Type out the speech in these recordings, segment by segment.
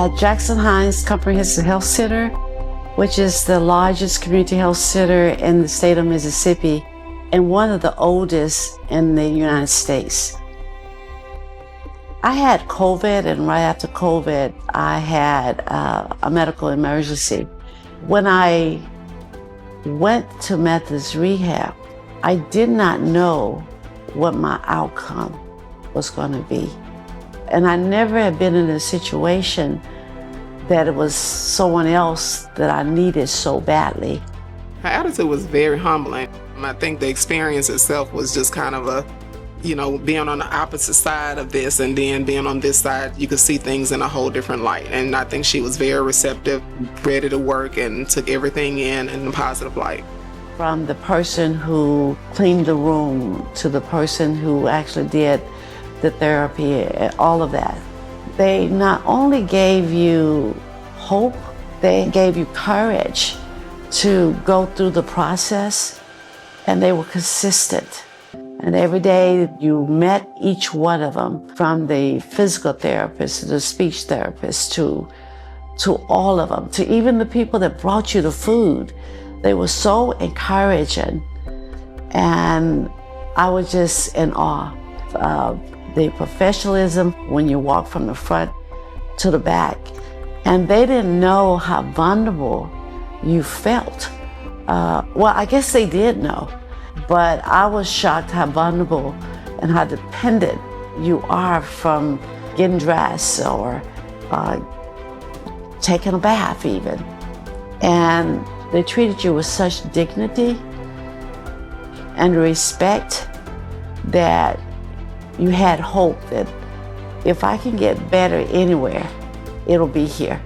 at Jackson Hines Comprehensive Health Center, which is the largest community health center in the state of Mississippi and one of the oldest in the United States. I had COVID, and right after COVID, I had a medical emergency. When I went to Methodist Rehab, I did not know what my outcome was going to be. And I never had been in a situation that it was someone else that I needed so badly. Her attitude was very humbling. I think the experience itself was just kind of being on the opposite side of this and then being on this side, you could see things in a whole different light. And I think she was very receptive, ready to work, and took everything in a positive light. From the person who cleaned the room to the person who actually did the therapy, all of that. They not only gave you hope, they gave you courage to go through the process, and they were consistent. And every day you met each one of them, from the physical therapist to the speech therapist to all of them, to even the people that brought you the food. They were so encouraging, and I was just in awe of the professionalism when you walk from the front to the back. And they didn't know how vulnerable you felt. Well, I guess they did know, but I was shocked how vulnerable and how dependent you are from getting dressed or taking a bath even. And they treated you with such dignity and respect that you had hope that if I can get better anywhere, it'll be here.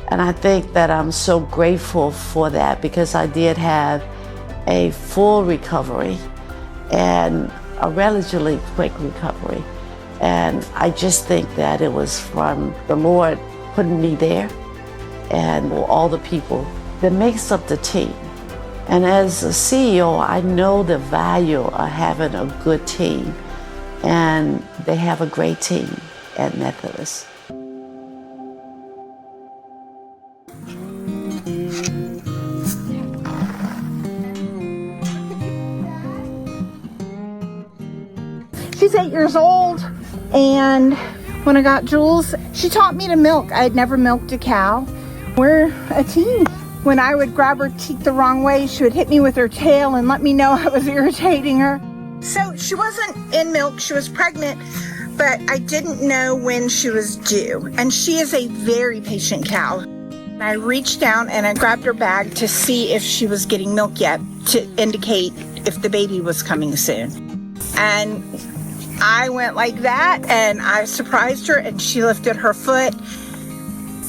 And I think that I'm so grateful for that, because I did have a full recovery and a relatively quick recovery. And I just think that it was from the Lord putting me there and all the people that makes up the team. And as a CEO, I know the value of having a good team, and they have a great team at Methodist. She's 8 years old, and when I got Jules, she taught me to milk. I had never milked a cow. We're a team. When I would grab her teeth the wrong way, she would hit me with her tail and let me know I was irritating her. So she wasn't in milk, she was pregnant, but I didn't know when she was due. And she is a very patient cow. I reached down and I grabbed her bag to see if she was getting milk yet, to indicate if the baby was coming soon. And I went like that, and I surprised her, and she lifted her foot,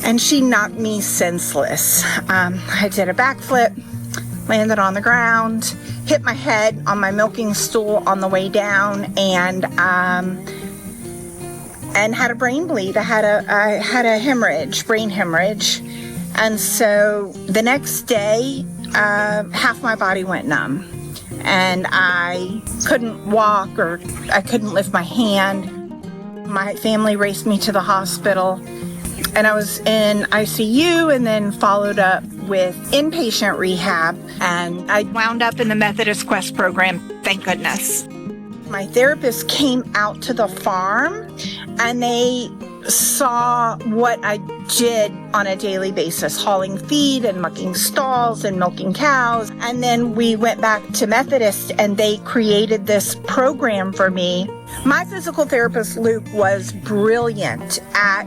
and she knocked me senseless. I did a backflip, landed on the ground, hit my head on my milking stool on the way down, and had a brain bleed. I had a hemorrhage, brain hemorrhage. And so the next day, half my body went numb, and I couldn't walk, or I couldn't lift my hand. My family raced me to the hospital, and I was in ICU and then followed up with inpatient rehab, and I wound up in the Methodist Quest program, thank goodness. My therapist came out to the farm, and they saw what I did on a daily basis, hauling feed and mucking stalls and milking cows. And then we went back to Methodist, and they created this program for me. My physical therapist, Luke, was brilliant at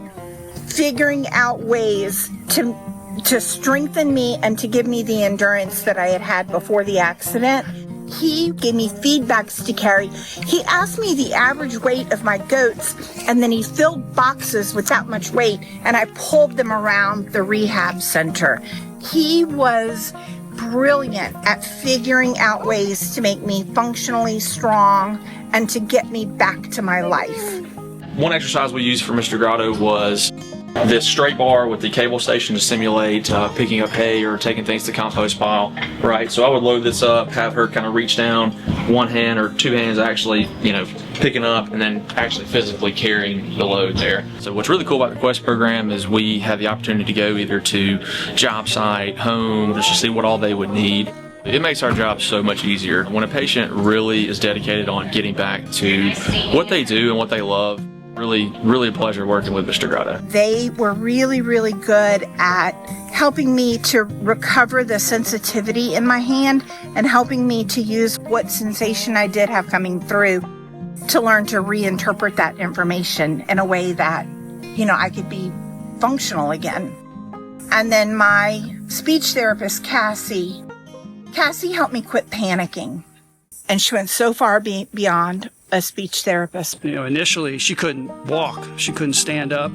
figuring out ways to strengthen me and to give me the endurance that I had before the accident. He gave me feedbacks to carry. He asked me the average weight of my goats, and then he filled boxes with that much weight, and I pulled them around the rehab center. He was brilliant at figuring out ways to make me functionally strong and to get me back to my life. One exercise we used for Mr. Grotto was this straight bar with the cable station to simulate picking up hay or taking things to the compost pile, right? So I would load this up, have her kind of reach down, one hand or two hands actually, picking up and then actually physically carrying the load there. So what's really cool about the Quest program is we have the opportunity to go either to job site, home, just to see what all they would need. It makes our job so much easier. When a patient really is dedicated on getting back to what they do and what they love, really a pleasure working with Mr. Grotto. They were really, really good at helping me to recover the sensitivity in my hand and helping me to use what sensation I did have coming through to learn to reinterpret that information in a way that, I could be functional again. And then my speech therapist, Cassie helped me quit panicking. And she went so far beyond a speech therapist. Initially she couldn't walk, she couldn't stand up.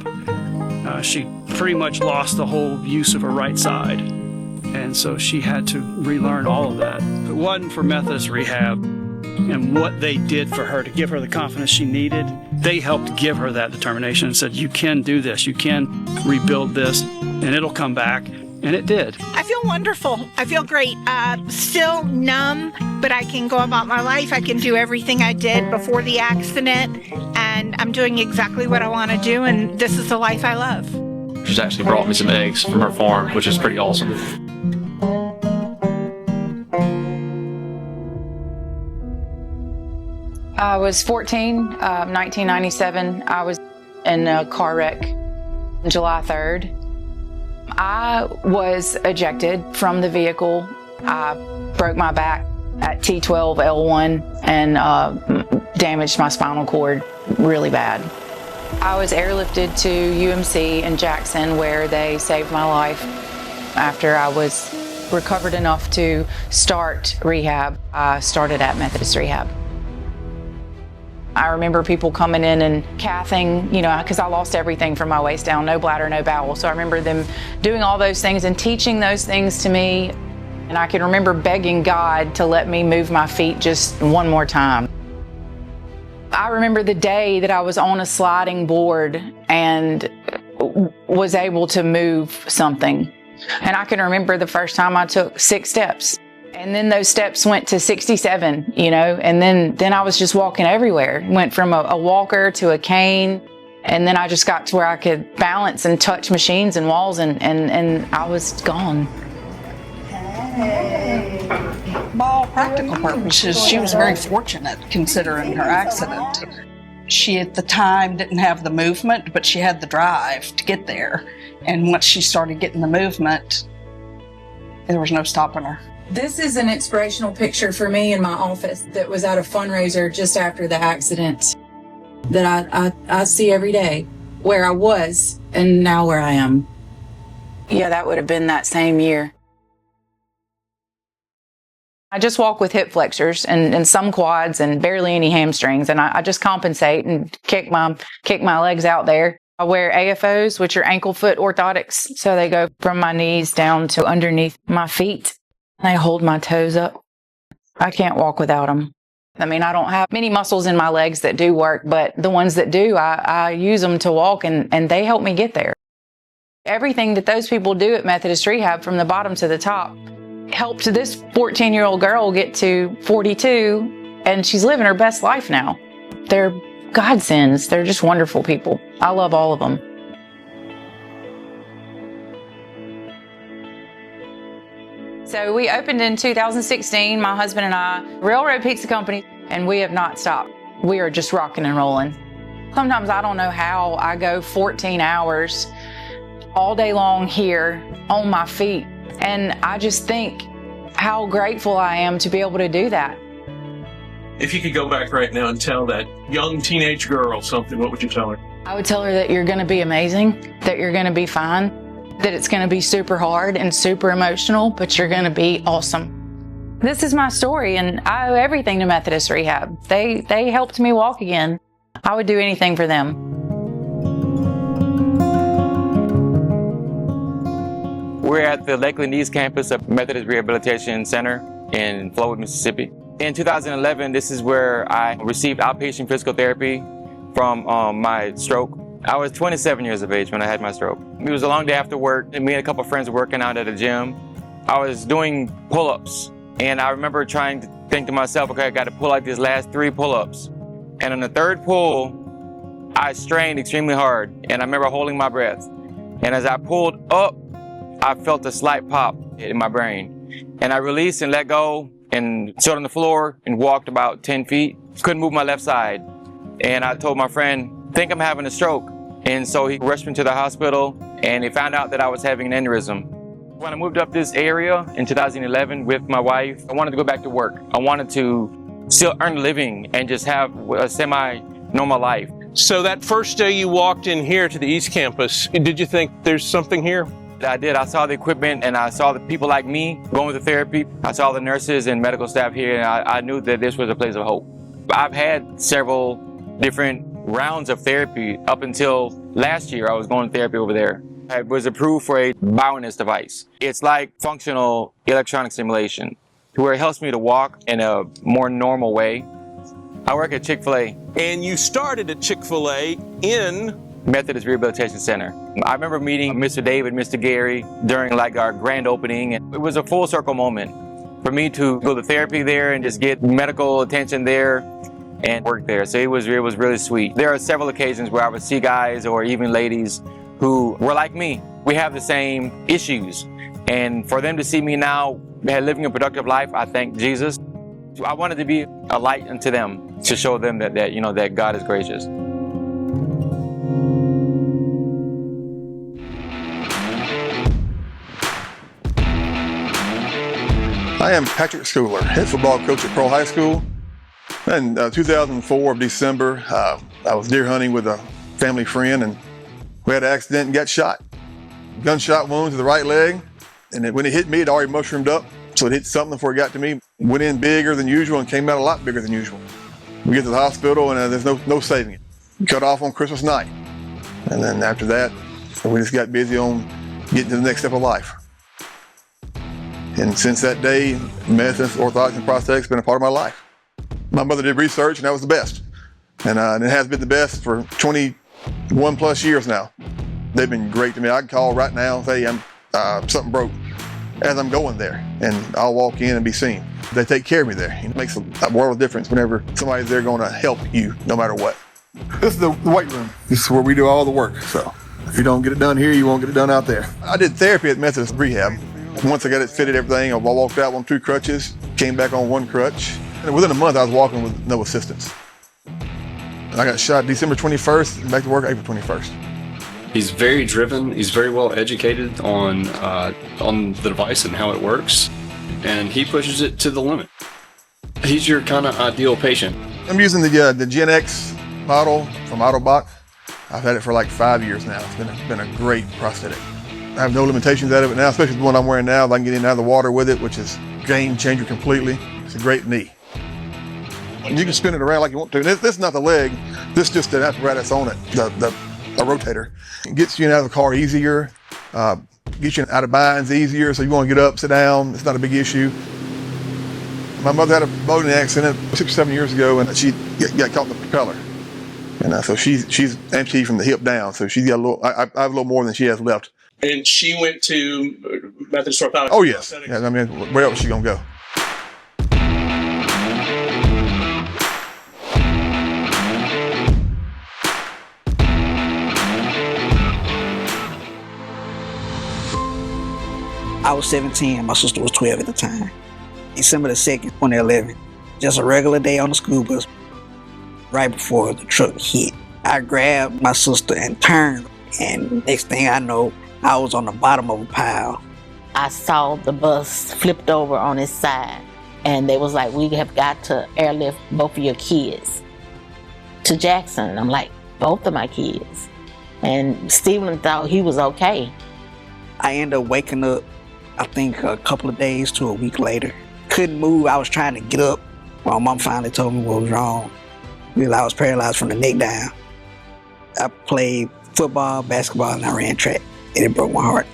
She pretty much lost the whole use of her right side. And so she had to relearn all of that. If it wasn't for Methodist Rehab and what they did for her to give her the confidence she needed, they helped give her that determination and said, you can do this, you can rebuild this, and it'll come back. And it did. I feel wonderful. I feel great. Still numb, but I can go about my life. I can do everything I did before the accident, and I'm doing exactly what I want to do, and this is the life I love. She's actually brought me some eggs from her farm, which is pretty awesome. I was 14, 1997. I was in a car wreck on July 3rd. I was ejected from the vehicle. I broke my back at T12L1 and damaged my spinal cord really bad. I was airlifted to UMC in Jackson where they saved my life. After I was recovered enough to start rehab, I started at Methodist Rehab. I remember people coming in and cathing, because I lost everything from my waist down, no bladder, no bowel. So I remember them doing all those things and teaching those things to me. And I can remember begging God to let me move my feet just one more time. I remember the day that I was on a sliding board and was able to move something. And I can remember the first time I took 6 steps. And then those steps went to 67, and then I was just walking everywhere. Went from a walker to a cane, and then I just got to where I could balance and touch machines and walls, and I was gone. By all practical purposes, she was very fortunate considering her accident. She at the time didn't have the movement, but she had the drive to get there. And once she started getting the movement, there was no stopping her. This is an inspirational picture for me in my office that was at a fundraiser just after the accident that I see every day, where I was and now where I am. Yeah, that would have been that same year. I just walk with hip flexors and some quads and barely any hamstrings, and I just compensate and kick my legs out there. I wear AFOs, which are ankle foot orthotics, so they go from my knees down to underneath my feet. They hold my toes up. I can't walk without them. I don't have many muscles in my legs that do work, but the ones that do, I use them to walk, and they help me get there. Everything that those people do at Methodist Rehab from the bottom to the top helped this 14-year-old girl get to 42, and she's living her best life now. They're godsends. They're just wonderful people. I love all of them. So we opened in 2016, my husband and I, Railroad Pizza Company, and we have not stopped. We are just rocking and rolling. Sometimes I don't know how I go 14 hours all day long here on my feet. And I just think how grateful I am to be able to do that. If you could go back right now and tell that young teenage girl something, what would you tell her? I would tell her that you're going to be amazing, that you're going to be fine, that it's going to be super hard and super emotional, but you're going to be awesome. This is my story, and I owe everything to Methodist Rehab. They helped me walk again. I would do anything for them. We're at the Lakeland East campus of Methodist Rehabilitation Center in Flowood, Mississippi. In 2011, this is where I received outpatient physical therapy from my stroke. I was 27 years of age when I had my stroke. It was a long day after work, and me and a couple of friends were working out at a gym. I was doing pull-ups, and I remember trying to think to myself, okay, I got to pull out these last 3 pull-ups. And on the 3rd pull, I strained extremely hard, and I remember holding my breath. And as I pulled up, I felt a slight pop in my brain. And I released and let go and stood on the floor and walked about 10 feet. Couldn't move my left side. And I told my friend, I think I'm having a stroke. And so he rushed me to the hospital, and he found out that I was having an aneurysm. When I moved up this area in 2011 with my wife, I wanted to go back to work. I wanted to still earn a living and just have a semi-normal life. So that first day you walked in here to the East Campus, did you think there's something here? I did. I saw the equipment, and I saw the people like me going to therapy. I saw the nurses and medical staff here, and I knew that this was a place of hope. I've had several different rounds of therapy. Up until last year, I was going to therapy over there. I was approved for a Bionis device. It's like functional electronic stimulation, where it helps me to walk in a more normal way. I work at Chick-fil-A. And you started at Chick-fil-A in Methodist Rehabilitation Center. I remember meeting Mr. David, Mr. Gary during like our grand opening. And it was a full circle moment for me to go to therapy there and just get medical attention there and work there. So it was really sweet. There are several occasions where I would see guys or even ladies who were like me. We have the same issues. And for them to see me now living a productive life, I thank Jesus. I wanted to be a light unto them, to show them that God is gracious. I am Patrick Schooler, head football coach at Pearl High School. In 2004 of December, I was deer hunting with a family friend, and we had an accident and got shot. Gunshot wound to the right leg, and when it hit me, it already mushroomed up, so it hit something before it got to me. Went in bigger than usual and came out a lot bigger than usual. We get to the hospital, and there's no saving it. Cut off on Christmas night. And then after that, we just got busy on getting to the next step of life. And since that day, medicine, orthotics, and prosthetics have been a part of my life. My mother did research, and that was the best. And it has been the best for 21 plus years now. They've been great to me. I can call right now and say something broke as I'm going there, and I'll walk in and be seen. They take care of me there. It makes a world of difference whenever somebody's there going to help you, no matter what. This is the weight room. This is where we do all the work. So if you don't get it done here, you won't get it done out there. I did therapy at Methodist Rehab. Once I got it fitted, everything, I walked out on 2 crutches, came back on 1 crutch. And within a month, I was walking with no assistance. I got shot December 21st, and back to work April 21st. He's very driven. He's very well educated on the device and how it works, and he pushes it to the limit. He's your kind of ideal patient. I'm using the Gen X model from Autobot. I've had it for like 5 years now. It's been a great prosthetic. I have no limitations out of it now, especially the one I'm wearing now. I can get in and out of the water with it, which is a game changer completely. It's a great knee. And you can spin it around like you want to. This is not the leg. This is just an apparatus on it, a rotator. It gets you in and out of the car easier, gets you out of binds easier, so you want to get up, sit down. It's not a big issue. My mother had a boating accident 6 or 7 years ago, and she got caught in the propeller. And so she's amputated from the hip down, so she's got a little. I have a little more than she has left. And she went to Methodist Orthotics? Oh, yes. Yeah, I mean, where else is she going to go? I was 17, my sister was 12 at the time. December the 2nd, 2011, just a regular day on the school bus. Right before the truck hit, I grabbed my sister and turned, and next thing I know, I was on the bottom of a pile. I saw the bus flipped over on its side, and they was like, we have got to airlift both of your kids to Jackson. And I'm like, both of my kids? And Stephen thought he was okay. I ended up waking up, I think a couple of days to a week later. Couldn't move, I was trying to get up. My mom finally told me what was wrong. I was paralyzed from the neck down. I played football, basketball, and I ran track. And it broke my heart.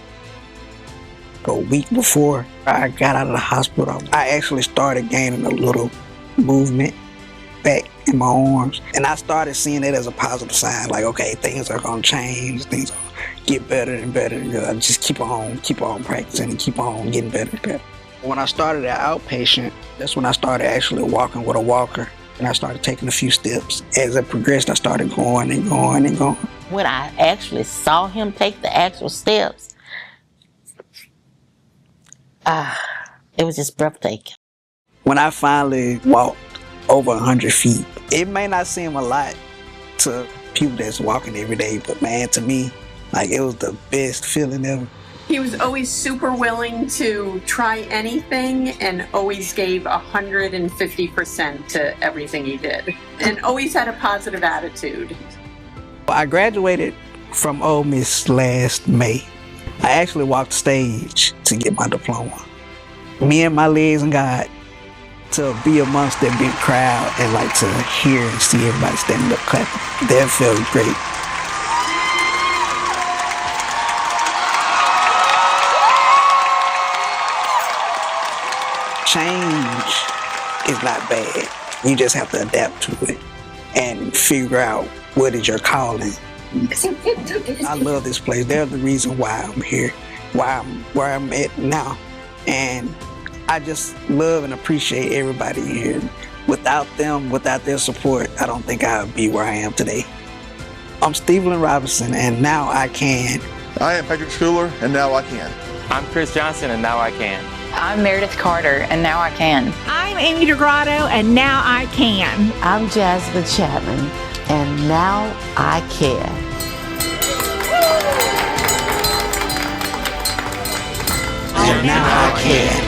A week before I got out of the hospital, I actually started gaining a little movement back. in my arms. And I started seeing it as a positive sign, like, okay, things are gonna change, things are gonna get better and better. I just keep on practicing and keep on getting better and better. When I started at outpatient, that's when I started actually walking with a walker. And I started taking a few steps. As it progressed, I started going and going and going. When I actually saw him take the actual steps, it was just breathtaking. When I finally walked over 100 feet, it may not seem a lot to people that's walking every day, but man, to me, like, it was the best feeling ever. He was always super willing to try anything and always gave 150% to everything he did, and always had a positive attitude. I graduated from Ole Miss last May. I actually walked stage to get my diploma. Me and my legs and God, to be amongst that big crowd and like to hear and see everybody standing up clapping, that felt great. Change is not bad. You just have to adapt to it and figure out what is your calling. I love this place. They're the reason why I'm here, where I'm at now. And I just love and appreciate everybody here. Without them, without their support, I don't think I would be where I am today. I'm Stephen Robinson, and now I can. I am Patrick Schooler, and now I can. I'm Chris Johnson, and now I can. I'm Meredith Carter, and now I can. I'm Amy DeGrotto, and now I can. I'm Jasmine Chapman, and now I can. And now I can.